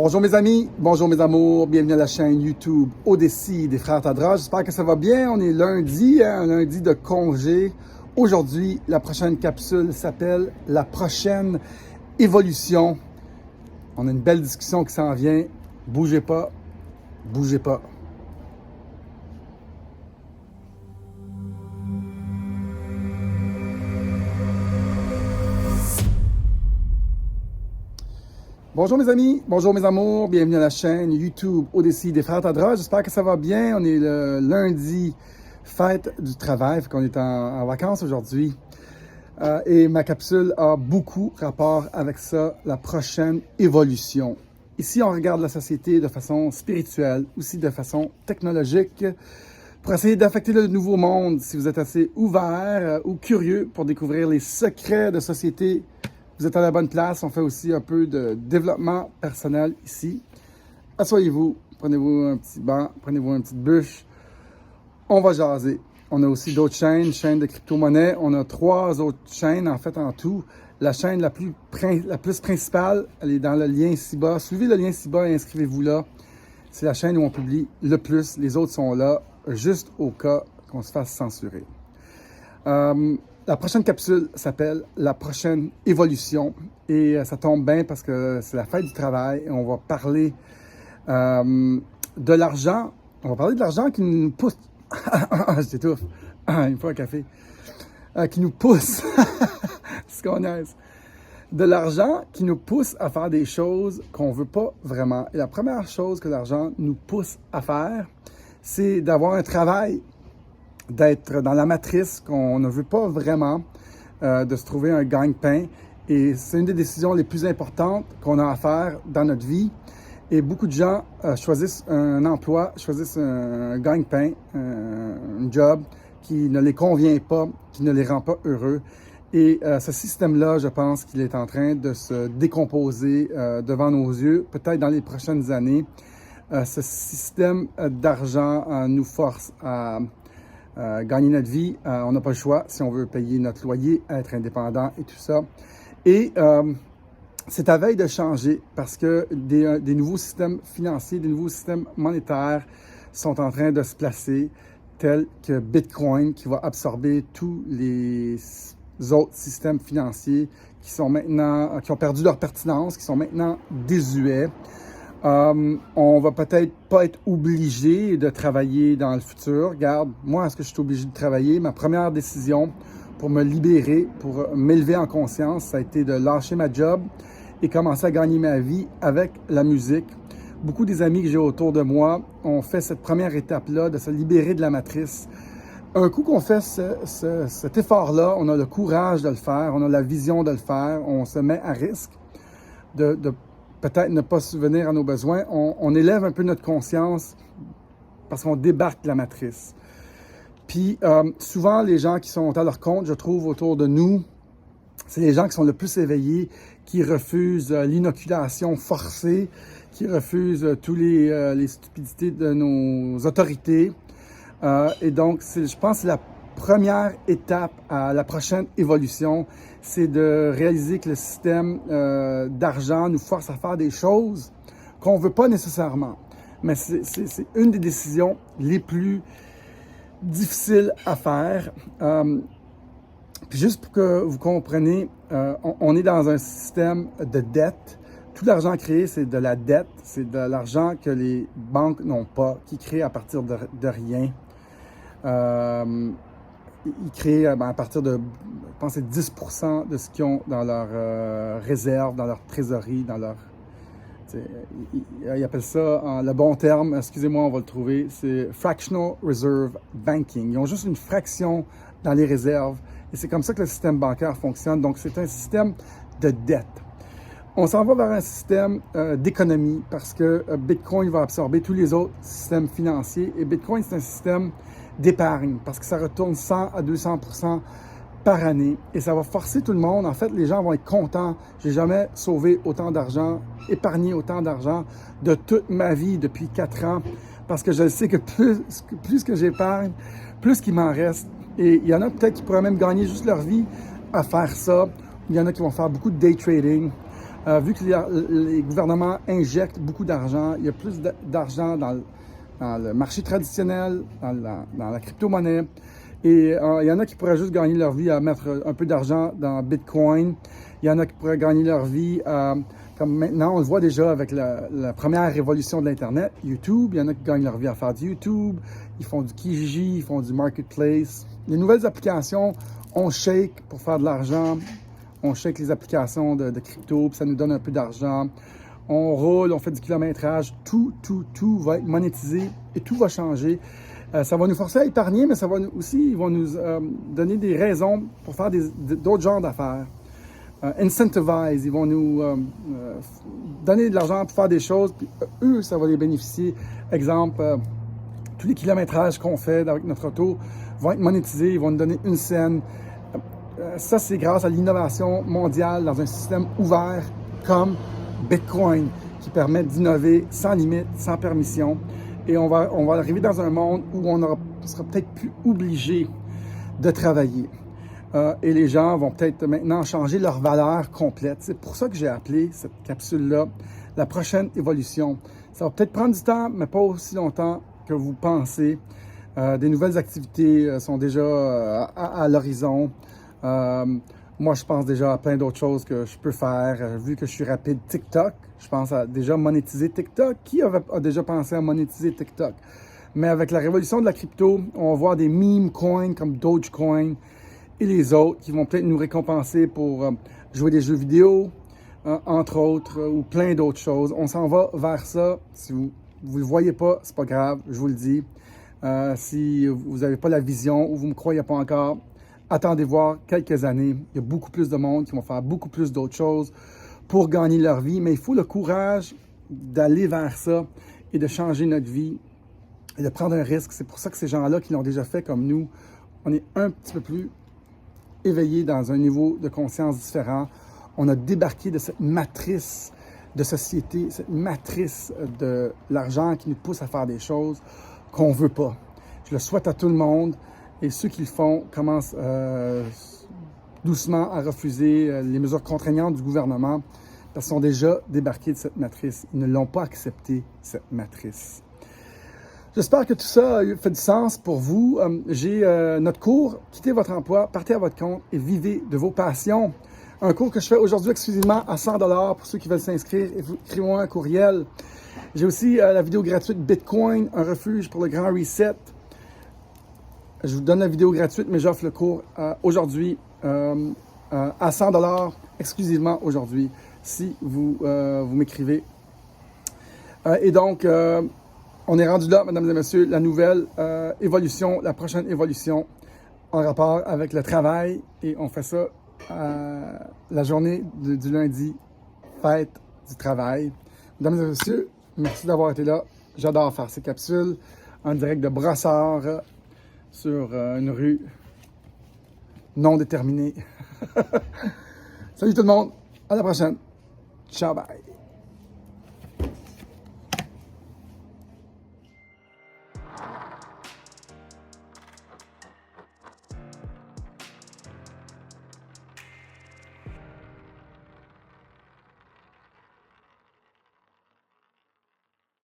Bonjour mes amis, bonjour mes amours, bienvenue à la chaîne YouTube Odyssey des Frères Tadra. J'espère que ça va bien. On est lundi, un lundi de congé. Aujourd'hui, la prochaine capsule s'appelle La prochaine évolution. On a une belle discussion qui s'en vient. Bougez pas, bougez pas. Bonjour mes amis, bonjour mes amours, bienvenue à la chaîne YouTube Odyssey des Frères Tadra. J'espère que ça va bien. On est le lundi, fête du travail, qu'on est en vacances aujourd'hui. Et ma capsule a beaucoup rapport avec ça, la prochaine évolution. Ici, on regarde la société de façon spirituelle, aussi de façon technologique, pour essayer d'affecter le nouveau monde. Si vous êtes assez ouvert ou curieux pour découvrir les secrets de société, vous êtes à la bonne place. On fait aussi un peu de développement personnel ici. Asseyez-vous, prenez-vous un petit banc, prenez-vous une petite bûche. On va jaser. On a aussi d'autres chaînes de crypto-monnaie. On a 3 autres chaînes, en fait, en tout. La chaîne la plus principale, elle est dans le lien ci-bas. Suivez le lien ci-bas et inscrivez-vous là. C'est la chaîne où on publie le plus. Les autres sont là, juste au cas qu'on se fasse censurer. La prochaine capsule s'appelle La prochaine évolution et ça tombe bien parce que c'est la fête du travail et on va parler de l'argent. On va parler de l'argent qui nous pousse. Je t'étouffe. Il me faut un café. Qui nous pousse. C'est ce qu'on aise. De l'argent qui nous pousse à faire des choses qu'on ne veut pas vraiment. Et la première chose que l'argent nous pousse à faire, c'est d'avoir un travail, d'être dans la matrice qu'on ne veut pas vraiment, de se trouver un gagne-pain. Et c'est une des décisions les plus importantes qu'on a à faire dans notre vie. Et beaucoup de gens choisissent un emploi, choisissent un gagne-pain, un job qui ne les convient pas, qui ne les rend pas heureux. Et ce système-là, je pense qu'il est en train de se décomposer devant nos yeux, peut-être dans les prochaines années. Ce système d'argent nous force à gagner notre vie. On n'a pas le choix si on veut payer notre loyer, être indépendant et tout ça. Et c'est à veille de changer parce que des nouveaux systèmes financiers, des nouveaux systèmes monétaires sont en train de se placer, tels que Bitcoin qui va absorber tous les autres systèmes financiers qui sont maintenant, qui ont perdu leur pertinence, qui sont maintenant désuets. On va peut-être pas être obligé de travailler dans le futur. Regarde, moi, est-ce que je suis obligé de travailler? Ma première décision pour me libérer, pour m'élever en conscience, ça a été de lâcher ma job et commencer à gagner ma vie avec la musique. Beaucoup des amis que j'ai autour de moi ont fait cette première étape-là, de se libérer de la matrice. Un coup qu'on fait cet effort-là, on a le courage de le faire, on a la vision de le faire, on se met à risque de peut-être ne pas subvenir à nos besoins. On élève un peu notre conscience parce qu'on débarque de la matrice. Puis souvent, les gens qui sont à leur compte, je trouve, autour de nous, c'est les gens qui sont le plus éveillés, qui refusent l'inoculation forcée, qui refusent toutes les stupidités de nos autorités. Et donc, je pense que c'est la première étape à la prochaine évolution, c'est de réaliser que le système d'argent nous force à faire des choses qu'on ne veut pas nécessairement. Mais c'est une des décisions les plus difficiles à faire. Puis juste pour que vous compreniez, on est dans un système de dette. Tout l'argent créé, c'est de la dette. C'est de l'argent que les banques n'ont pas, qui créent à partir de rien. Ils créent à partir de, je pense, 10% de ce qu'ils ont dans leur réserve, dans leur trésorerie, dans leur... Ils appellent ça, le bon terme, excusez-moi, on va le trouver, c'est Fractional Reserve Banking. Ils ont juste une fraction dans les réserves. Et c'est comme ça que le système bancaire fonctionne. Donc, c'est un système de dette. On s'en va vers un système d'économie parce que Bitcoin va absorber tous les autres systèmes financiers. Et Bitcoin, c'est un système d'épargne parce que ça retourne 100 à 200% par année. Et ça va forcer tout le monde. En fait, les gens vont être contents. J'ai jamais sauvé autant d'argent, épargné autant d'argent de toute ma vie depuis 4 ans parce que je sais que plus que j'épargne, plus qu'il m'en reste. Et il y en a peut-être qui pourraient même gagner juste leur vie à faire ça. Il y en a qui vont faire beaucoup de day trading. Vu que les gouvernements injectent beaucoup d'argent, il y a plus d'argent dans le marché traditionnel, dans la crypto-monnaie. Et il y en a qui pourraient juste gagner leur vie à mettre un peu d'argent dans Bitcoin. Il y en a qui pourraient gagner leur vie comme maintenant, on le voit déjà avec la première révolution de l'Internet, YouTube. Il y en a qui gagnent leur vie à faire du YouTube. Ils font du Kijiji, ils font du Marketplace. Les nouvelles applications, on shake pour faire de l'argent. On shake les applications de crypto, puis ça nous donne un peu d'argent. On roule, on fait du kilométrage. Tout va être monétisé et tout va changer. Ça va nous forcer à épargner, mais ça va aussi, ils vont nous donner des raisons pour faire d'autres genres d'affaires. Incentivize, ils vont nous donner de l'argent pour faire des choses, puis eux, ça va les bénéficier. Exemple, tous les kilométrages qu'on fait avec notre auto vont être monétisés, ils vont nous donner une scène. Ça, c'est grâce à l'innovation mondiale dans un système ouvert comme Bitcoin, qui permet d'innover sans limite, sans permission. Et on va arriver dans un monde où on sera peut-être plus obligé de travailler. Et les gens vont peut-être maintenant changer leur valeur complète. C'est pour ça que j'ai appelé cette capsule-là la prochaine évolution. Ça va peut-être prendre du temps, mais pas aussi longtemps que vous pensez. Des nouvelles activités sont déjà à l'horizon. Moi, je pense déjà à plein d'autres choses que je peux faire. Vu que je suis rapide TikTok, je pense à déjà monétiser TikTok. Qui a déjà pensé à monétiser TikTok? Mais avec la révolution de la crypto, on va voir des meme coins comme Dogecoin et les autres qui vont peut-être nous récompenser pour jouer des jeux vidéo, entre autres, ou plein d'autres choses. On s'en va vers ça. Si vous ne le voyez pas, c'est pas grave, je vous le dis. Si vous n'avez pas la vision ou vous ne me croyez pas encore, attendez voir quelques années. Il y a beaucoup plus de monde qui vont faire beaucoup plus d'autres choses pour gagner leur vie, mais il faut le courage d'aller vers ça et de changer notre vie et de prendre un risque. C'est pour ça que ces gens-là qui l'ont déjà fait comme nous, on est un petit peu plus éveillés dans un niveau de conscience différent. On a débarqué de cette matrice de société, cette matrice de l'argent qui nous pousse à faire des choses qu'on ne veut pas. Je le souhaite à tout le monde. Et ceux qui le font commencent doucement à refuser les mesures contraignantes du gouvernement parce qu'ils sont déjà débarqués de cette matrice. Ils ne l'ont pas accepté, cette matrice. J'espère que tout ça fait du sens pour vous. J'ai notre cours « Quittez votre emploi, partez à votre compte et vivez de vos passions ». Un cours que je fais aujourd'hui exclusivement à 100 $ pour ceux qui veulent s'inscrire. Écrivez-moi un courriel. J'ai aussi la vidéo gratuite Bitcoin, un refuge pour le grand reset. Je vous donne la vidéo gratuite, mais j'offre le cours aujourd'hui à 100 $ exclusivement aujourd'hui, si vous m'écrivez. Et donc, on est rendu là, mesdames et messieurs, la nouvelle évolution, la prochaine évolution en rapport avec le travail. Et on fait ça la journée du lundi, fête du travail. Mesdames et messieurs, merci d'avoir été là. J'adore faire ces capsules en direct de Brossard, sur une rue non déterminée. Salut tout le monde, à la prochaine. Ciao, bye.